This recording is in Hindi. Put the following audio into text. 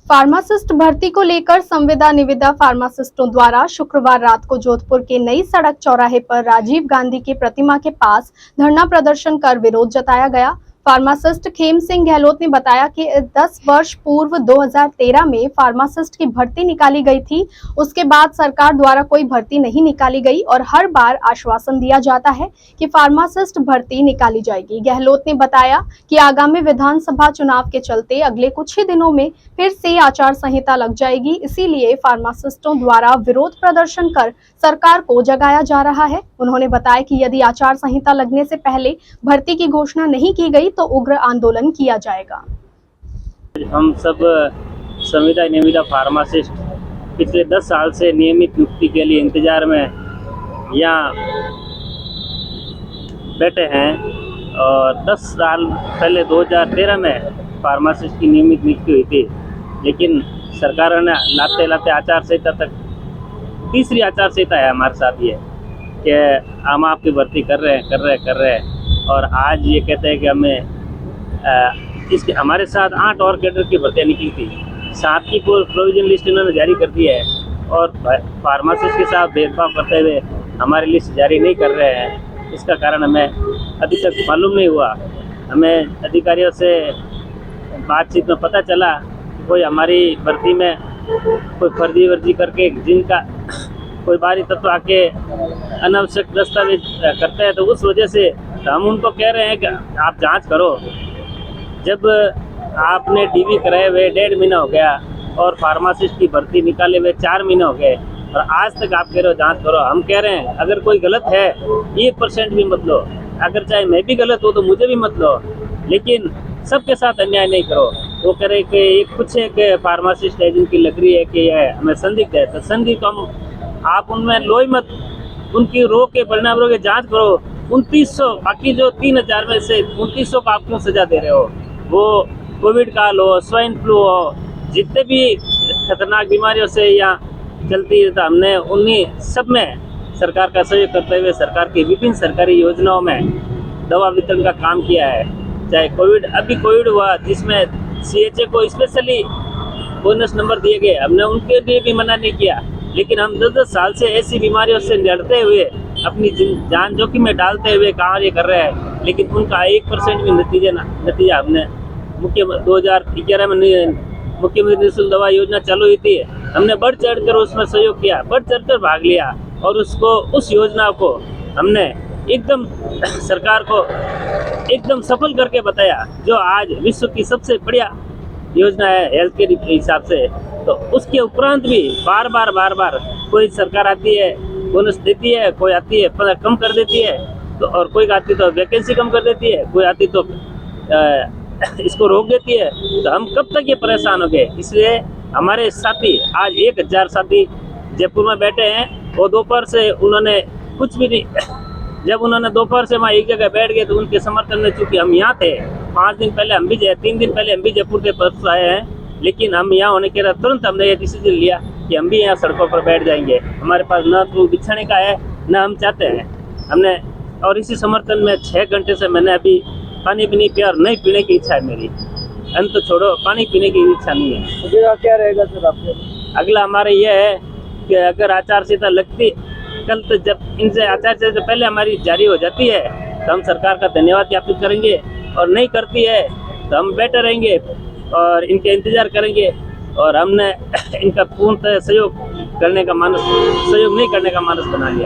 फार्मासिस्ट भर्ती को लेकर संविदा निविदा फार्मासिस्टों द्वारा शुक्रवार रात को जोधपुर के नई सड़क चौराहे पर राजीव गांधी की प्रतिमा के पास धरना प्रदर्शन कर विरोध जताया गया। फार्मासिस्ट खेम सिंह गहलोत ने बताया कि 10 वर्ष पूर्व 2013 में फार्मासिस्ट की भर्ती निकाली गई थी। उसके बाद सरकार द्वारा कोई भर्ती नहीं निकाली गई और हर बार आश्वासन दिया जाता है कि फार्मासिस्ट भर्ती निकाली जाएगी। गहलोत ने बताया कि आगामी विधानसभा चुनाव के चलते अगले कुछ ही दिनों में फिर से आचार संहिता लग जाएगी, इसीलिए फार्मासिस्टों द्वारा विरोध प्रदर्शन कर सरकार को जगाया जा रहा है। उन्होंने बताया कि यदि आचार संहिता लगने से पहले भर्ती की घोषणा नहीं की गई तो उग्र आंदोलन किया जाएगा। हम सब संविदा निविदा फार्मासिस्ट पिछले 10 साल से नियमित नियुक्ति के लिए इंतजार में यहाँ बैठे हैं और 10 साल पहले 2013 में फार्मासिस्ट की नियमित नियुक्ति हुई थी, लेकिन सरकार ने लाते लाते आचार संहिता तक तीसरी आचार संहिता है हमारे साथ ये कि हम आपकी भर्ती कर रहे हैं और आज ये कहते हैं कि हमें इसके हमारे साथ 8 और कैडर की भर्तियाँ निकली थी। 7 की प्रोविजन लिस्ट इन्होंने जारी कर दी है और फार्मासिस्ट के साथ भेदभाव करते हुए हमारी लिस्ट जारी नहीं कर रहे हैं। इसका कारण हमें अभी तक मालूम नहीं हुआ। हमें अधिकारियों से बातचीत में पता चला कोई हमारी भर्ती में कोई फर्जी वर्जी करके जिनका कोई बाहरी तत्व आके अनावश्यक दस्तावेज करते हैं, तो उस वजह से हम उनको कह रहे हैं कि आप जांच करो। जब आपने डीवी कराए हुए 1.5 महीना हो गया और फार्मासिस्ट की भर्ती निकाले हुए 4 महीने हो गए और आज तक आप कह रहे हो जांच करो। हम कह रहे हैं अगर कोई गलत है 1% भी मत लो, अगर चाहे मैं भी गलत हो तो मुझे भी मत लो, लेकिन सबके साथ अन्याय नहीं करो। वो कह रहे कि एक कुछ है कि फार्मासिस्ट है जिनकी लग रही है कि यह हमें संदिग्ध है, तो संदिग्ध आप उनमें लो ही मत, उनकी रोक के परिणाम रोक के जाँच करो। 2900 बाकी जो 3000 में से 2900 को आप क्यों सजा दे रहे हो? वो कोविड काल हो, स्वाइन फ्लू हो, जितने भी खतरनाक बीमारियों से यहाँ चलती है, तो हमने उन्हीं सब में सरकार का सहयोग करते हुए सरकार की विभिन्न सरकारी योजनाओं में दवा वितरण का काम किया है। चाहे अभी कोविड हुआ जिसमें CHA को स्पेशली बोनस नंबर दिए गए, हमने उनके लिए भी मना नहीं किया, लेकिन हम 10-10 साल से ऐसी बीमारियों से लड़ते हुए अपनी जान जोखिम में डालते हुए कार्य कर रहे हैं, लेकिन उनका 1% भी नतीजा हमने 2011 में मुख्यमंत्री निःशुल्क दवा योजना चालू हुई थी, हमने बढ़ चढ़ कर उसमें सहयोग किया, बढ़ चढ़ कर भाग लिया और उस योजना को हमने एकदम सरकार को एकदम सफल करके बताया, जो आज विश्व की सबसे बढ़िया योजना है हेल्थ केयर के हिसाब से। तो उसके उपरांत भी बार बार कोई सरकार आती है बोनस देती है, कोई आती है कम कर देती है, तो और कोई आती तो वैकेंसी कम कर देती है, कोई आती तो इसको रोक देती है। तो हम कब तक ये परेशान हो गए? इसलिए हमारे साथी आज 1000 साथी जयपुर में बैठे हैं। वो दोपहर से उन्होंने कुछ भी नहीं, जब उन्होंने दोपहर से वहाँ एक जगह बैठ गए तो उनके समर्थन में, चूँकि हम यहाँ थे 5 दिन पहले, 3 दिन पहले हम भी जयपुर के परसों आए हैं, लेकिन हम यहाँ होने के बाद तुरंत हमने ये डिसीजन लिया कि हम भी यहाँ सड़कों पर बैठ जाएंगे। हमारे पास न तो बिछाने का है न हम चाहते हैं हमने, और इसी समर्थन में 6 घंटे से मैंने अभी पानी भी नहीं पिया और नहीं पीने की इच्छा है मेरी। अंत तो छोड़ो, पानी पीने की इच्छा नहीं है। अगला क्या रहेगा सर आपके? अगला हमारा यह है कि अगर आचार संहिता लगती कल, तो जब इनसे आचार संहिता पहले हमारी जारी हो जाती है तो हम सरकार का धन्यवाद ज्ञापित करेंगे, और नहीं करती है तो हम बैठे रहेंगे और इनके इंतजार करेंगे। और हमने इनका पूर्णतः सहयोग नहीं करने का मानस बना लिया।